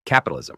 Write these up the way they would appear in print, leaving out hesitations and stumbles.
Capitalism.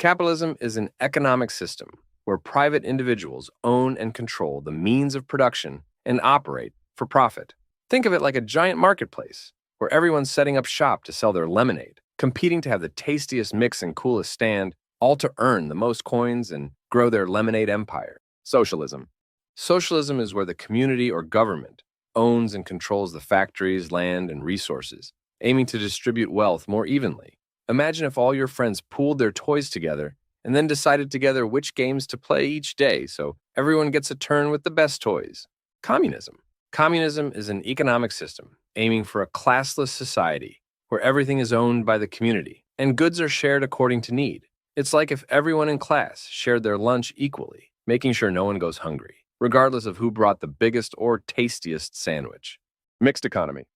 Capitalism is an economic system where private individuals own and control the means of production and operate for profit. Think of it like a giant marketplace where everyone's setting up shop to sell their lemonade, competing to have the tastiest mix and coolest stand, all to earn the most coins and grow their lemonade empire. Socialism. Socialism is where the community or government owns and controls the factories, land, and resources, aiming to distribute wealth more evenly. Imagine if all your friends pooled their toys together and then decided together which games to play each day so everyone gets a turn with the best toys. Communism. Communism is an economic system aiming for a classless society where everything is owned by the community and goods are shared according to need. It's like if everyone in class shared their lunch equally, making sure no one goes hungry, regardless of who brought the biggest or tastiest sandwich. Mixed economy.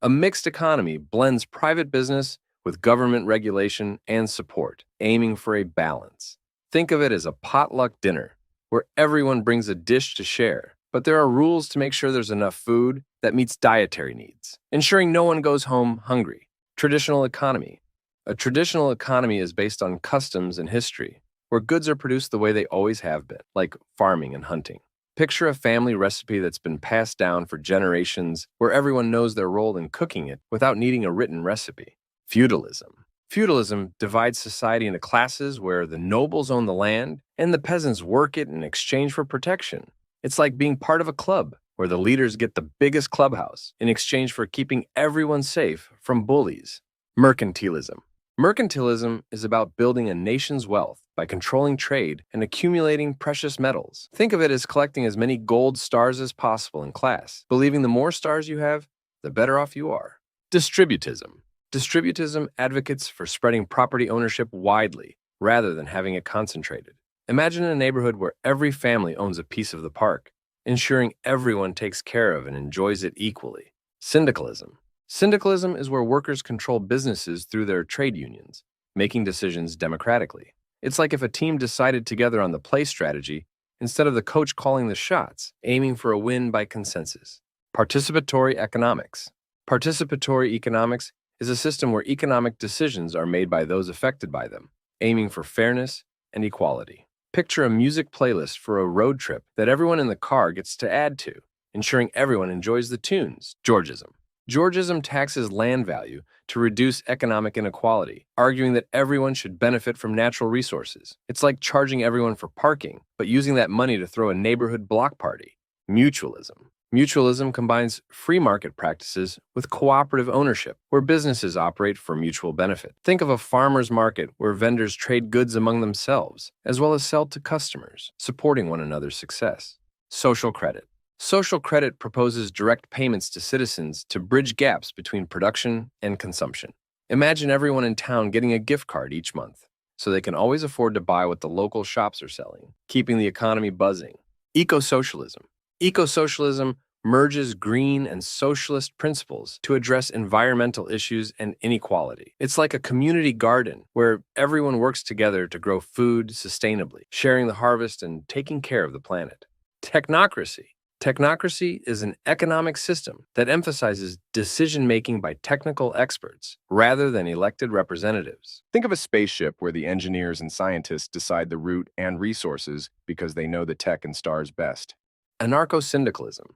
A mixed economy blends private business with government regulation and support, aiming for a balance. Think of it as a potluck dinner, where everyone brings a dish to share, but there are rules to make sure there's enough food that meets dietary needs, ensuring no one goes home hungry. Traditional economy. A traditional economy is based on customs and history, where goods are produced the way they always have been, like farming and hunting. Picture a family recipe that's been passed down for generations, where everyone knows their role in cooking it without needing a written recipe. Feudalism. Feudalism divides society into classes where the nobles own the land and the peasants work it in exchange for protection. It's like being part of a club where the leaders get the biggest clubhouse in exchange for keeping everyone safe from bullies. Mercantilism. Mercantilism is about building a nation's wealth by controlling trade and accumulating precious metals. Think of it as collecting as many gold stars as possible in class, believing the more stars you have, the better off you are. Distributism. Distributism advocates for spreading property ownership widely rather than having it concentrated. Imagine a neighborhood where every family owns a piece of the park, ensuring everyone takes care of and enjoys it equally. Syndicalism. Syndicalism is where workers control businesses through their trade unions, making decisions democratically. It's like if a team decided together on the play strategy instead of the coach calling the shots, aiming for a win by consensus. Participatory economics. Participatory economics is a system where economic decisions are made by those affected by them, aiming for fairness and equality. Picture a music playlist for a road trip that everyone in the car gets to add to, ensuring everyone enjoys the tunes. Georgism. Georgism taxes land value to reduce economic inequality, arguing that everyone should benefit from natural resources. It's like charging everyone for parking, but using that money to throw a neighborhood block party. Mutualism. Mutualism combines free market practices with cooperative ownership, where businesses operate for mutual benefit. Think of a farmer's market where vendors trade goods among themselves, as well as sell to customers, supporting one another's success. Social credit. Social credit proposes direct payments to citizens to bridge gaps between production and consumption. Imagine everyone in town getting a gift card each month, so they can always afford to buy what the local shops are selling, keeping the economy buzzing. Eco-Socialism. Eco-Socialism merges green and socialist principles to address environmental issues and inequality. It's like a community garden where everyone works together to grow food sustainably, sharing the harvest and taking care of the planet. Technocracy. Technocracy is an economic system that emphasizes decision-making by technical experts rather than elected representatives. Think of a spaceship where the engineers and scientists decide the route and resources because they know the tech and stars best. Anarcho-Syndicalism.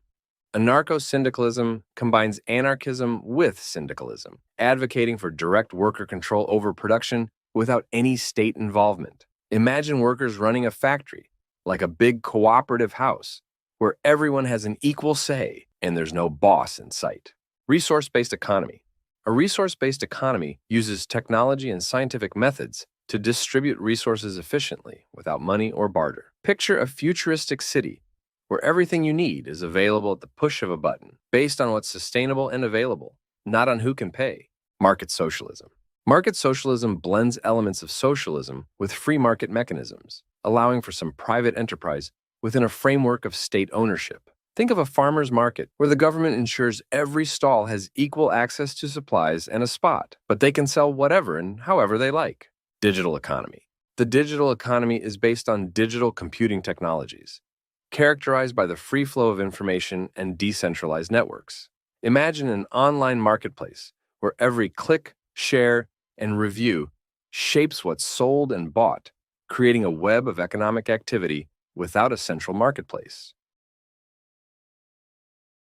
Anarcho-Syndicalism combines anarchism with syndicalism, advocating for direct worker control over production without any state involvement. Imagine workers running a factory, like a big cooperative house, where everyone has an equal say and there's no boss in sight. Resource-based economy. A resource-based economy uses technology and scientific methods to distribute resources efficiently without money or barter. Picture a futuristic city where everything you need is available at the push of a button, based on what's sustainable and available, not on who can pay. Market socialism. Market socialism blends elements of socialism with free market mechanisms, allowing for some private enterprise within a framework of state ownership. Think of a farmer's market where the government ensures every stall has equal access to supplies and a spot, but they can sell whatever and however they like. Digital economy. The digital economy is based on digital computing technologies, characterized by the free flow of information and decentralized networks. Imagine an online marketplace where every click, share, and review shapes what's sold and bought, creating a web of economic activity without a central marketplace.